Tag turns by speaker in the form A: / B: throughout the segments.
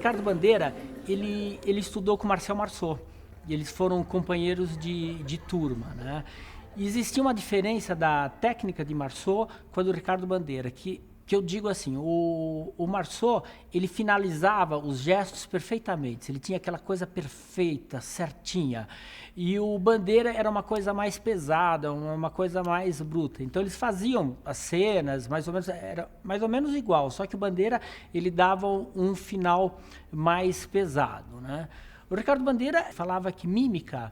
A: Ricardo Bandeira, ele estudou com Marcel Marceau. E eles foram companheiros de turma, né? E existia uma diferença da técnica de Marceau com a do Ricardo Bandeira, que eu digo assim, o Marceau, ele finalizava os gestos perfeitamente, ele tinha aquela coisa perfeita, certinha, e o Bandeira era uma coisa mais pesada, uma coisa mais bruta. Então eles faziam as cenas, mais ou menos, era mais ou menos igual, só que o Bandeira, ele dava um final mais pesado, né? O Ricardo Bandeira falava que mímica,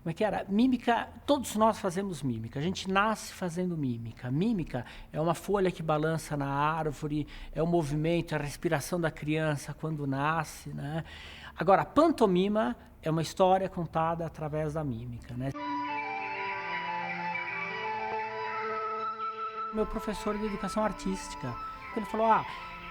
A: como é que era? Mímica, todos nós fazemos mímica, a gente nasce fazendo mímica. Mímica é uma folha que balança na árvore, é o movimento, a respiração da criança quando nasce, né? Agora, a pantomima é uma história contada através da mímica, né? Meu professor de educação artística, ele falou,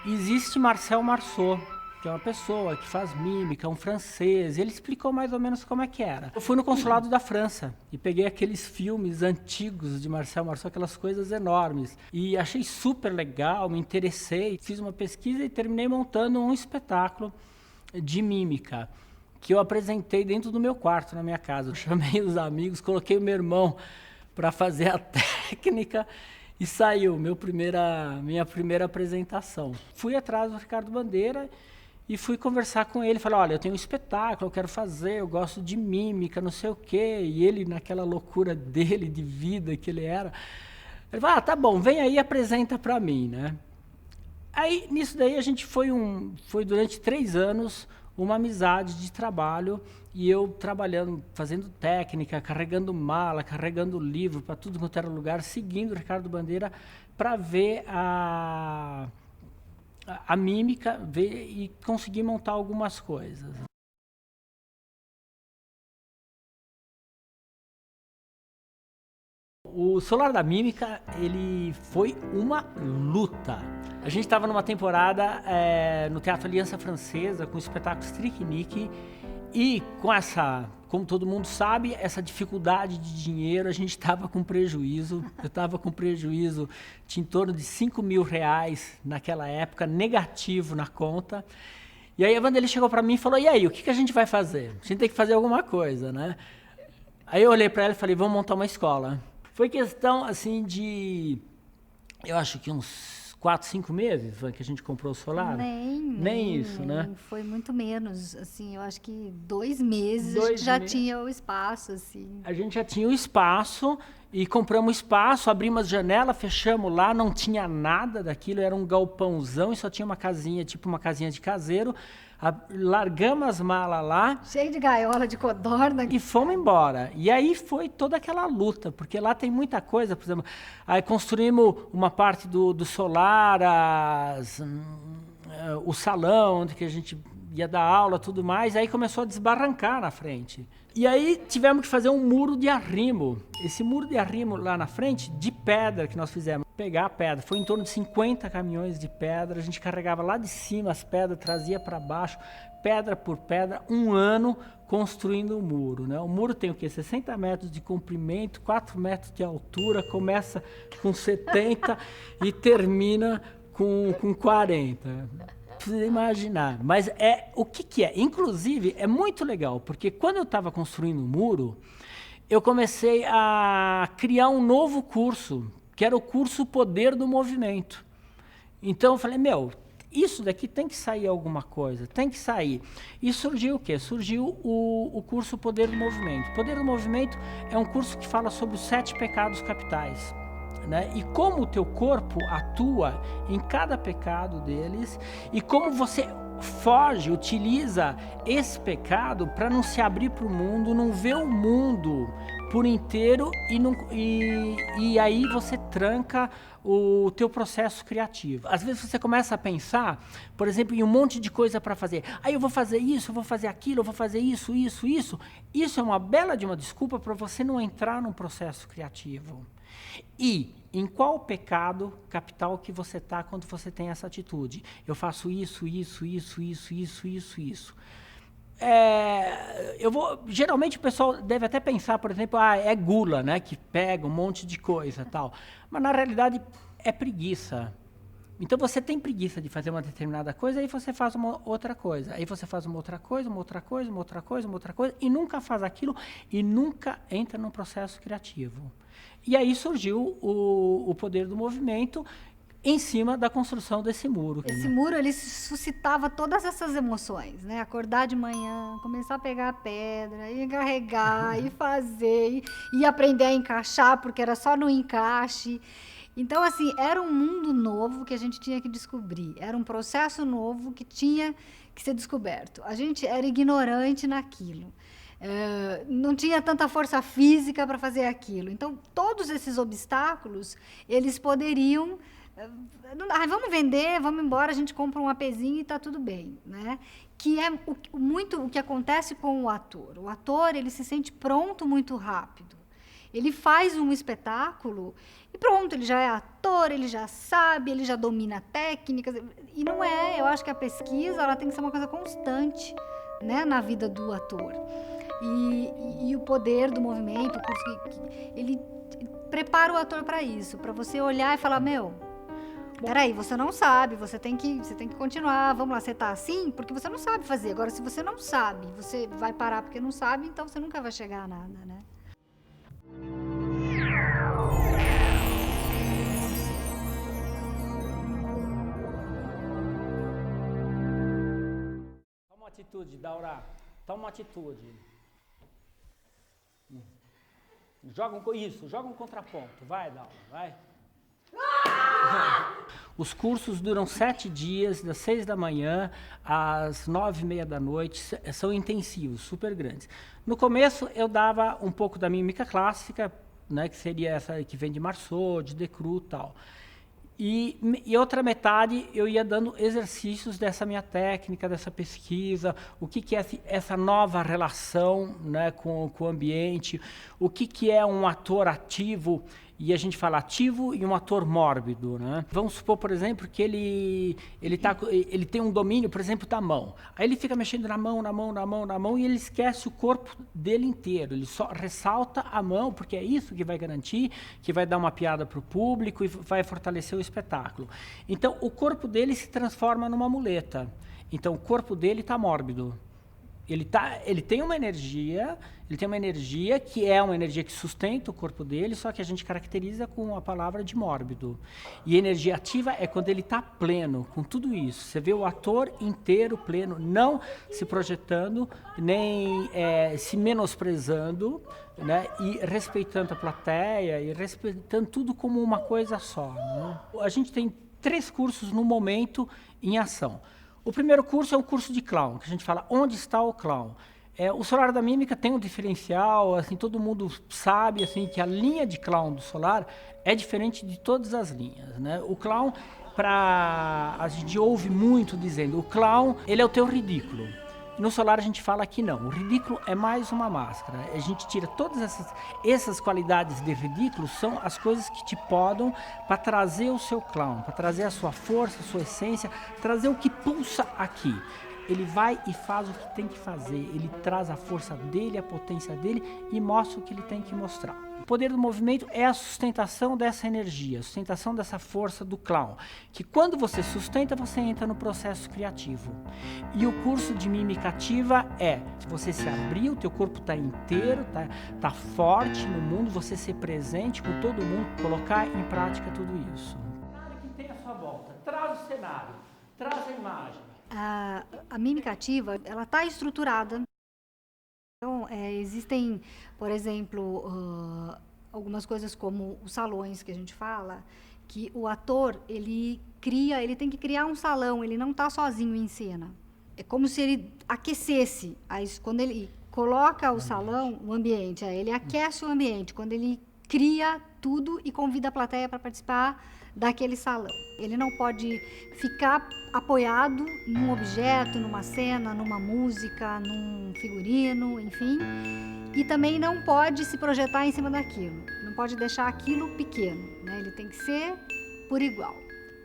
A: existe Marcel Marceau, que é uma pessoa que faz mímica, um francês, ele explicou mais ou menos como é que era. Eu fui no consulado da França e peguei aqueles filmes antigos de Marcel Marceau, aquelas coisas enormes, e achei super legal, me interessei, fiz uma pesquisa e terminei montando um espetáculo de mímica, que eu apresentei dentro do meu quarto, na minha casa. Eu chamei os amigos, coloquei o meu irmão para fazer a técnica, e saiu minha primeira apresentação. Fui atrás do Ricardo Bandeira e fui conversar com ele, falei, olha, eu tenho um espetáculo, eu quero fazer, eu gosto de mímica, não sei o quê. E ele, naquela loucura dele, de vida que ele era, ele falou, tá bom, vem aí e apresenta para mim, né? Aí, nisso daí, a gente foi durante 3 anos uma amizade de trabalho, e eu trabalhando, fazendo técnica, carregando mala, carregando livro para tudo quanto era lugar, seguindo o Ricardo Bandeira para ver a mímica, ver e conseguir montar algumas coisas. O Solar da Mímica, ele foi uma luta. A gente estava numa temporada no Teatro Aliança Francesa, com o espetáculo Stricknick, e com essa, como todo mundo sabe, essa dificuldade de dinheiro, a gente estava com prejuízo. Eu estava com prejuízo de em torno de R$ 5.000 naquela época, negativo na conta. E aí a Wanderlei chegou para mim e falou, e aí, o que a gente vai fazer? A gente tem que fazer alguma coisa, né? Aí eu olhei para ela e falei, vamos montar uma escola. Foi questão, assim, eu acho que uns 4, 5 meses que a gente comprou o solar. Nem isso, né?
B: Foi muito menos, assim, eu acho que 2 meses a gente já tinha o espaço, assim.
A: A gente já tinha o espaço e compramos o espaço, abrimos as janelas, fechamos lá, não tinha nada daquilo, era um galpãozão e só tinha uma casinha, tipo uma casinha de caseiro. Largamos as malas lá.
B: Cheio de gaiola, de codorna.
A: E fomos embora. E aí foi toda aquela luta, porque lá tem muita coisa, por exemplo, aí construímos uma parte do solar, o salão onde que a gente ia dar aula, tudo mais, aí começou a desbarrancar na frente. E aí tivemos que fazer um muro de arrimo. Esse muro de arrimo lá na frente, de pedra que nós fizemos. Pegar a pedra, foi em torno de 50 caminhões de pedra, a gente carregava lá de cima as pedras, trazia para baixo, pedra por pedra, 1 ano construindo o muro, né? O muro tem o quê? 60 metros de comprimento, 4 metros de altura, começa com 70 e termina com 40. Precisa imaginar, mas o que é? Inclusive, é muito legal, porque quando eu estava construindo o muro, eu comecei a criar um novo curso, que era o curso Poder do Movimento. Então eu falei, isso daqui tem que sair alguma coisa, tem que sair. E surgiu o quê? Surgiu o curso Poder do Movimento. Poder do Movimento é um curso que fala sobre os 7 pecados capitais, né? E como o teu corpo atua em cada pecado deles, e como você utiliza esse pecado para não se abrir para o mundo, não ver o mundo por inteiro e aí você tranca o teu processo criativo. Às vezes você começa a pensar, por exemplo, em um monte de coisa para fazer. Aí eu vou fazer isso, eu vou fazer aquilo, eu vou fazer isso. Isso é uma bela de uma desculpa para você não entrar num processo criativo. E em qual pecado capital que você está quando você tem essa atitude? Eu faço isso. Geralmente o pessoal deve até pensar, por exemplo, é gula, né, que pega um monte de coisa e tal. Mas na realidade é preguiça. Então você tem preguiça de fazer uma determinada coisa, aí você faz uma outra coisa. Aí você faz uma outra coisa, uma outra coisa, uma outra coisa, uma outra coisa, e nunca faz aquilo e nunca entra num processo criativo. E aí surgiu o poder do movimento em cima da construção desse muro.
B: Esse muro, ele suscitava todas essas emoções, né? Acordar de manhã, começar a pegar a pedra, ir carregar, ir fazer, ir aprender a encaixar, porque era só no encaixe. Então, assim, era um mundo novo que a gente tinha que descobrir. Era um processo novo que tinha que ser descoberto. A gente era ignorante naquilo. Não tinha tanta força física para fazer aquilo. Então, todos esses obstáculos, eles poderiam... vamos vender, vamos embora, a gente compra um APzinho e está tudo bem, né? Que é muito o que acontece com o ator. O ator, ele se sente pronto muito rápido. Ele faz um espetáculo e pronto, ele já é ator, ele já sabe, ele já domina técnicas. E não é, eu acho que a pesquisa, ela tem que ser uma coisa constante, né, na vida do ator. E o poder do movimento, o curso, ele prepara o ator para isso, para você olhar e falar, peraí, você não sabe, você tem que continuar, vamos lá, você tá assim porque você não sabe fazer. Agora, se você não sabe, você vai parar porque não sabe, então você nunca vai chegar a nada, né?
A: Toma uma atitude, Daura. Toma uma atitude. Joga um contraponto. Vai, Daura, vai. Os cursos duram 7 dias, das 6 da manhã às 9h30 da noite, são intensivos, super grandes. No começo eu dava um pouco da mímica clássica, né, que seria essa que vem de Marceau, de Decroux e tal. E outra metade eu ia dando exercícios dessa minha técnica, dessa pesquisa, o que é essa nova relação, né, com o ambiente, o que é um ator ativo, e a gente fala ativo e um ator mórbido, né? Vamos supor, por exemplo, que ele tem um domínio, por exemplo, da mão. Aí ele fica mexendo na mão, e ele esquece o corpo dele inteiro. Ele só ressalta a mão, porque é isso que vai garantir, que vai dar uma piada para o público e vai fortalecer o espetáculo. Então, o corpo dele se transforma numa muleta. Então, o corpo dele está mórbido. Ele tem uma energia que é uma energia que sustenta o corpo dele, só que a gente caracteriza com a palavra de mórbido. E energia ativa é quando ele está pleno, com tudo isso. Você vê o ator inteiro pleno, não se projetando, nem se menosprezando, né? E respeitando a plateia, e respeitando tudo como uma coisa só, né? A gente tem 3 cursos no momento em ação. O primeiro curso é um curso de clown, que a gente fala onde está o clown. O Solar da Mímica tem um diferencial, assim, todo mundo sabe assim, que a linha de clown do Solar é diferente de todas as linhas, né? O clown, a gente ouve muito dizendo, o clown, ele é o teu ridículo. No Solar a gente fala que não, o ridículo é mais uma máscara. A gente tira todas essas qualidades de ridículo, são as coisas que te podam para trazer o seu clown, para trazer a sua força, a sua essência, trazer o que pulsa aqui. Ele vai e faz o que tem que fazer, ele traz a força dele, a potência dele e mostra o que ele tem que mostrar. O poder do movimento é a sustentação dessa energia, a sustentação dessa força do clown, que quando você sustenta, você entra no processo criativo. E o curso de mímica ativa se você se abrir, o teu corpo está inteiro, tá forte no mundo, você ser presente com todo mundo, colocar em prática tudo isso. Nada que tem à sua volta, traz o cenário, traz a imagem.
B: A mímica ativa, ela está estruturada. Então, existem, por exemplo, algumas coisas como os salões que a gente fala, que o ator, ele tem que criar um salão, ele não está sozinho em cena. É como se ele aquecesse. Quando ele coloca o salão, o ambiente, ele aquece o ambiente, quando ele cria tudo e convida a plateia para participar daquele salão. Ele não pode ficar apoiado num objeto, numa cena, numa música, num figurino, enfim. E também não pode se projetar em cima daquilo. Não pode deixar aquilo pequeno, né? Ele tem que ser por igual.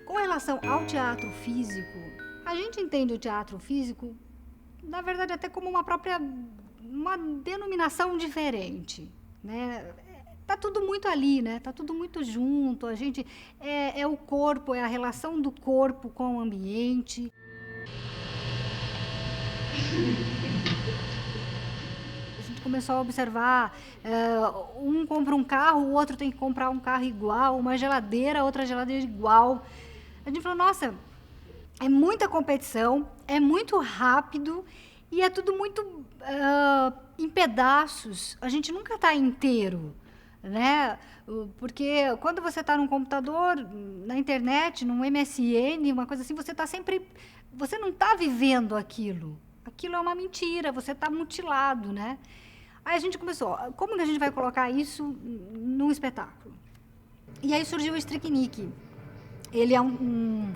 B: Com relação ao teatro físico, a gente entende o teatro físico, na verdade, até como uma denominação diferente, né? tá tudo muito ali, né? Tá tudo muito junto. A gente é o corpo, é a relação do corpo com o ambiente. A gente começou a observar, um compra um carro, o outro tem que comprar um carro igual, uma geladeira, outra geladeira igual. A gente falou, nossa, é muita competição, é muito rápido e é tudo muito em pedaços. A gente nunca está inteiro, né? Porque quando você está num computador, na internet, num MSN, uma coisa assim, você está sempre... Você não está vivendo aquilo. Aquilo é uma mentira, você está mutilado, né? Aí a gente começou, como que a gente vai colocar isso num espetáculo? E aí surgiu o Stricknick. Ele é um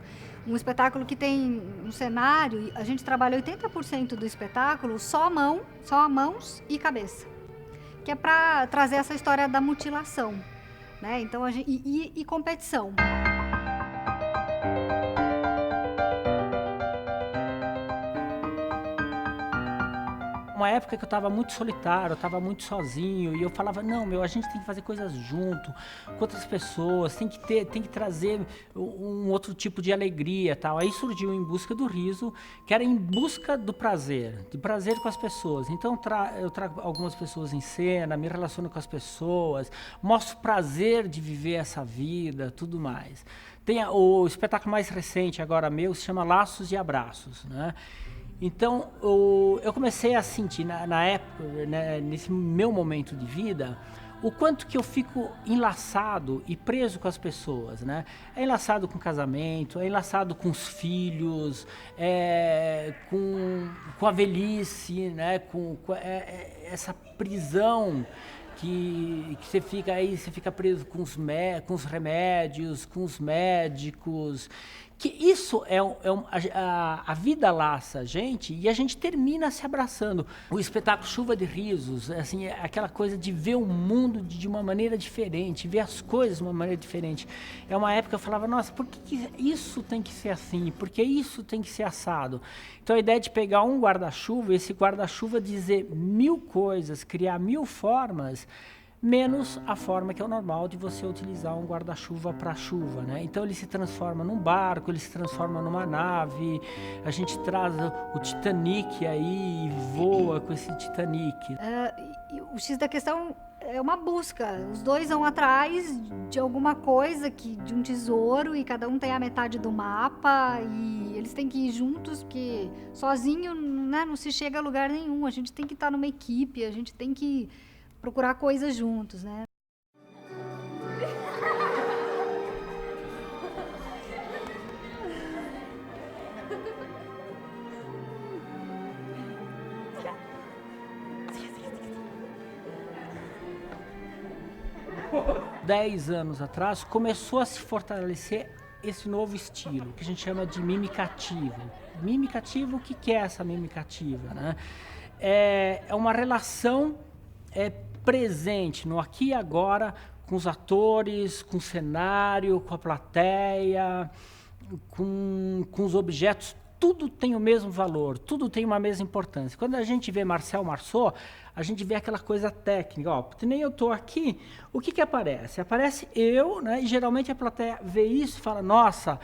B: espetáculo que tem um cenário, a gente trabalha 80% do espetáculo só mãos e cabeça, que é para trazer essa história da mutilação, né? Então, e competição.
A: Uma época que eu estava muito solitário, eu estava muito sozinho, e eu falava, não, a gente tem que fazer coisas junto, com outras pessoas, tem que trazer um outro tipo de alegria, tal. Aí surgiu Em Busca do Riso, que era em busca do prazer, de prazer com as pessoas. Então eu trago algumas pessoas em cena, me relaciono com as pessoas, mostro o prazer de viver essa vida, tudo mais. Tem o espetáculo mais recente agora meu, se chama Laços e Abraços, né? Então, eu comecei a sentir, na época, né, nesse meu momento de vida, o quanto que eu fico enlaçado e preso com as pessoas, né? É enlaçado com o casamento, é enlaçado com os filhos, com a velhice, né? Com essa prisão que você fica preso com os remédios, com os médicos, que isso a vida laça a gente e a gente termina se abraçando. O espetáculo Chuva de Risos, assim, é aquela coisa de ver o mundo de uma maneira diferente, ver as coisas de uma maneira diferente. É uma época que eu falava, nossa, por que isso tem que ser assim? Por que isso tem que ser assado? Então a ideia de pegar um guarda-chuva, esse guarda-chuva dizer 1000 coisas, criar 1000 formas, menos a forma que é o normal de você utilizar um guarda-chuva para chuva, né? Então ele se transforma num barco, ele se transforma numa nave, a gente traz o Titanic aí e voa com esse Titanic.
B: O X da questão é uma busca, os dois vão atrás de alguma coisa, de um tesouro, e cada um tem a metade do mapa, e eles têm que ir juntos, porque sozinho, né, não se chega a lugar nenhum, a gente tem que estar numa equipe, a gente tem que procurar coisas juntos, né?
A: Há 10 anos atrás começou a se fortalecer esse novo estilo, que a gente chama de mimicativo. Mimicativo, o que é essa mimicativa, né? É uma relação presente no aqui e agora, com os atores, com o cenário, com a plateia, com os objetos, tudo tem o mesmo valor, tudo tem uma mesma importância. Quando a gente vê Marcel Marceau, a gente vê aquela coisa técnica, ó, porque nem eu estou aqui, o que aparece? Aparece eu, né, e geralmente a plateia vê isso e fala, nossa,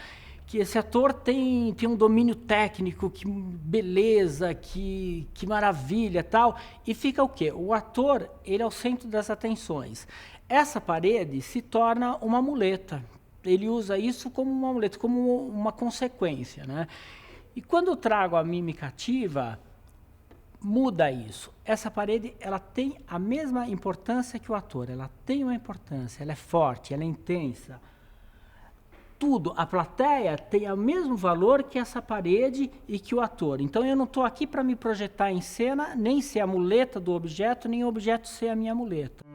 A: que esse ator tem um domínio técnico, que beleza, que maravilha, tal. E fica o quê? O ator, ele é o centro das atenções. Essa parede se torna uma muleta. Ele usa isso como uma muleta, como uma consequência, né? E quando eu trago a mimicativa, muda isso. Essa parede, ela tem a mesma importância que o ator. Ela tem uma importância, ela é forte, ela é intensa. Tudo, a plateia tem o mesmo valor que essa parede e que o ator. Então eu não estou aqui para me projetar em cena, nem ser a muleta do objeto, nem o objeto ser a minha muleta.